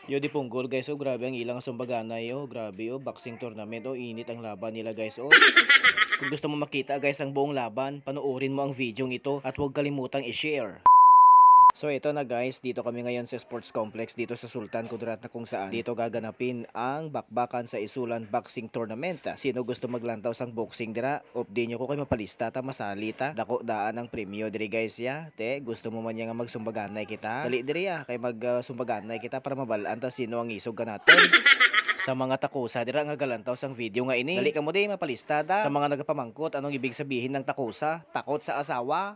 Yo di punggol guys, oh grabe ang ilang sumbaganay, oh grabe, oh boxing tournament, oh init ang laban nila guys, oh. Kung gusto mo makita guys ang buong laban, panoorin mo ang video ito at huwag kalimutang i-share. So ito na guys, dito kami ngayon sa sports complex dito sa Sultan Kudarat na kung saan dito gaganapin ang bakbakan sa Isulan Boxing Tournament. Sino gusto maglantaw sang boxing dira, update nyo ko kay mapalista ta masali ta. Dako daan ang premyo diri guys ya. Te, gusto mo man nga magsumbaganay kita? Dali diri ya, kay magsumbaganay kita para mabalaan ta sino ang isog kanaton. Sa mga takusa dira nga galantaw sang video nga ini. Dali ka mo di mapalista da. Sa mga nagapamangkot anong ibig sabihin ng takusa? Takot sa asawa?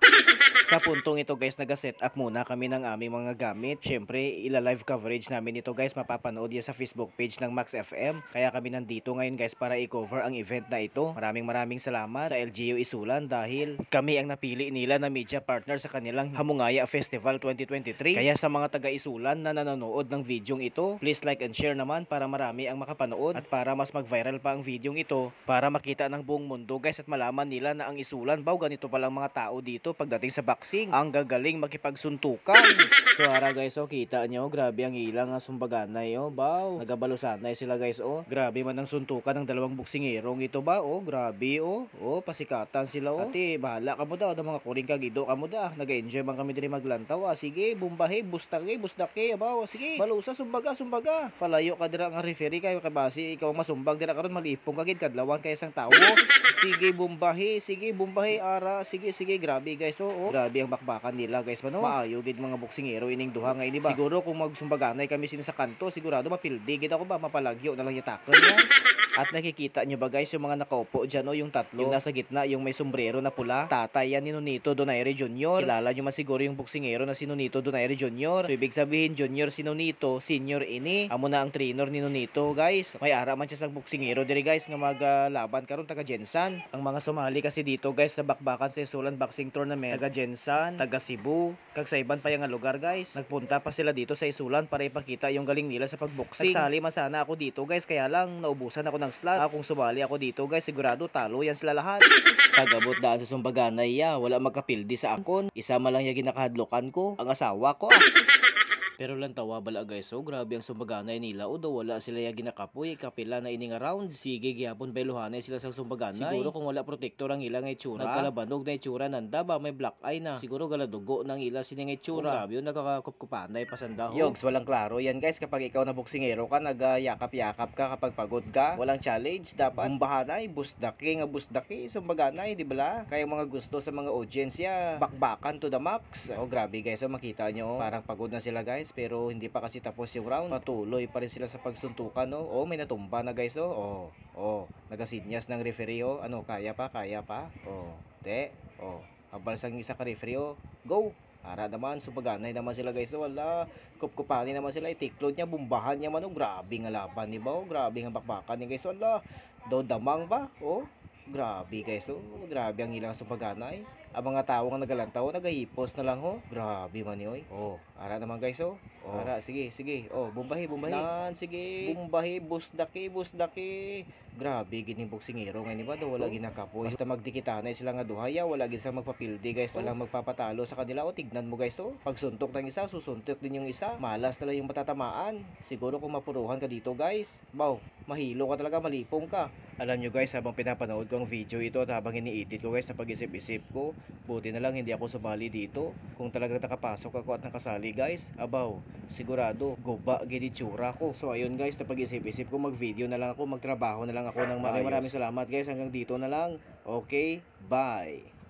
Sa puntong ito guys, nag-set up muna kami ng aming mga gamit. Syempre, ila-live coverage namin ito guys. Mapapanood yan sa Facebook page ng Max FM. Kaya kami nandito ngayon guys para i-cover ang event na ito. Maraming salamat sa LGU Isulan dahil kami ang napili nila na media partner sa kanilang Hamungaya Festival 2023. Kaya sa mga taga Isulan na nanonood ng videong ito, please like and share naman para marami ang makapanood at para mas mag-viral pa ang videong ito para makita ng buong mundo guys at malaman nila na ang Isulan, baw ganito palang mga tao dito pagdating sa boxing, ang gagaling makipagsuntukan. So ara guys, oh kita nyo, grabe ang ilang sumbaganay, oh baw, nagabalusanay sila guys, oh grabe man ang suntukan ng dalawang buksingerong ito ba, oh grabe, oh pasikatan sila, oh ati bahala ka mo daw ng mga kuring kagido ka mo da, nag-enjoy man kami diri maglantaw, sige bumbahe bustake baw, sige balusa sumbaga palayo ka dira nga referee kay kabasi ikaw masumbag dira karon malipong kagid kadlawan kay isang tawo. Sige bumbahe ara, sige grabe guys, oh grabe ang bakbakan nila guys, mano maayo gid mga boksingero ining duha nga ini ba. Siguro kung magsumbaganay kami sini sa kanto, sigurado mapildi gid ako ba, mapalagyo na lang yatakon niya. At nakikita nyo ba guys yung mga nakaupo dyan, oh, yung tatlo, yung nasa gitna, yung may sombrero na pula, tatay yan ni Nonito Donaire Jr. Kilala nyo man siguro yung boksingero na si Nonito Donaire Jr. So ibig sabihin junior si Nonito, senior ini, amo na ang trainer ni Nonito guys. May ara man siya sa boksingero diri guys nga maglaban karon taga Jensan. Ang mga sumali kasi dito guys sa bakbakan sa Isulan Boxing Tournament, taga Jensan, taga Cebu, kag sa iban pa yung lugar guys. Nagpunta pa sila dito sa Isulan para ipakita yung galing nila sa pagboxing. Nagsali man sana ako dito guys, kaya lang naubusan ako ng slot. Kung sumali ako dito guys, sigurado talo yan sila lahat. Pag-abot daan sa sumbaganay wala magkapildi sa akon. Isa man lang yung ginakahadlokan ko, ang asawa ko. Pero lang tawa bala guys, so grabe ang sumbaganay nila, o daw wala sila yung ginakapoy, kapila na ining around, sige gyapon bayluhanay sila sa sumbaganay. Siguro kung wala protektor ang ilang itsura, nagkalabanog na itsura nanda ba, may black eye na, siguro galadugo ng ila sining itsura. Grabe yun, nagkakupkupanay pasanda. Yogs, walang klaro yan guys, kapag ikaw na boksingero ka, nagyakap-yakap ka kapag pagod ka, walang challenge, dapat bumbahanay, busdaki, sumbaganay, di ba? Kaya mga gusto sa mga audience bakbakan to the max. Oh grabe guys, so makita nyo, parang pagod na sila guys, pero hindi pa kasi tapos yung round. Patuloy pa rin sila sa pagsuntukan, no? Oh, may natumba na guys, oh. Nagasinyas ng referee, oh. Ano, kaya pa. Oh, habal sang isa ka referee, oh. Go! Para naman, subaganay naman sila guys, oh. Wala, kupkupani naman sila, itiklod niya, bumbahan niya man, oh. Grabe nga laban, di ba? Oh, grabe nga bakbakan ni guys, wala. Daw damang ba? Oh, grabe guys, oh. Grabe ang ilang subaganay. Ang mga tao nga nagalantaw, nagahipos na lang, ho. Grabe man yoy. Oh, ara naman guys, oh. Ara, sige. Oh, bumbahi. Nan, sige. Bumbahi, busdaki. Grabe gini boksingero nga ni ba, daw wala ginakapoy. Basta magdikitanay sila nga duhaya, wala gid sa magpapildi guys, walang magpapatalo sa kanila. O tignan mo guys, oh. Pag suntok ng isa, susuntok din yung isa. Malas na lang yung matatamaan. Siguro kung mapuruhan ka dito guys, baw, mahilo ka talaga, malipong ka. Alam nyo guys, habang pinapanood ko ang video ito at habang ini-edit ko guys, na pag-isip-isip ko, buti na lang hindi ako sumali dito. Kung talagang nakapasok ako at nakasali guys, abaw, sigurado guba gid itsura ko. So ayun guys, na pag-isip-isip ko, mag-video na lang ako, magtrabaho na lang ako ng maraming salamat guys. Hanggang dito na lang. Okay, bye.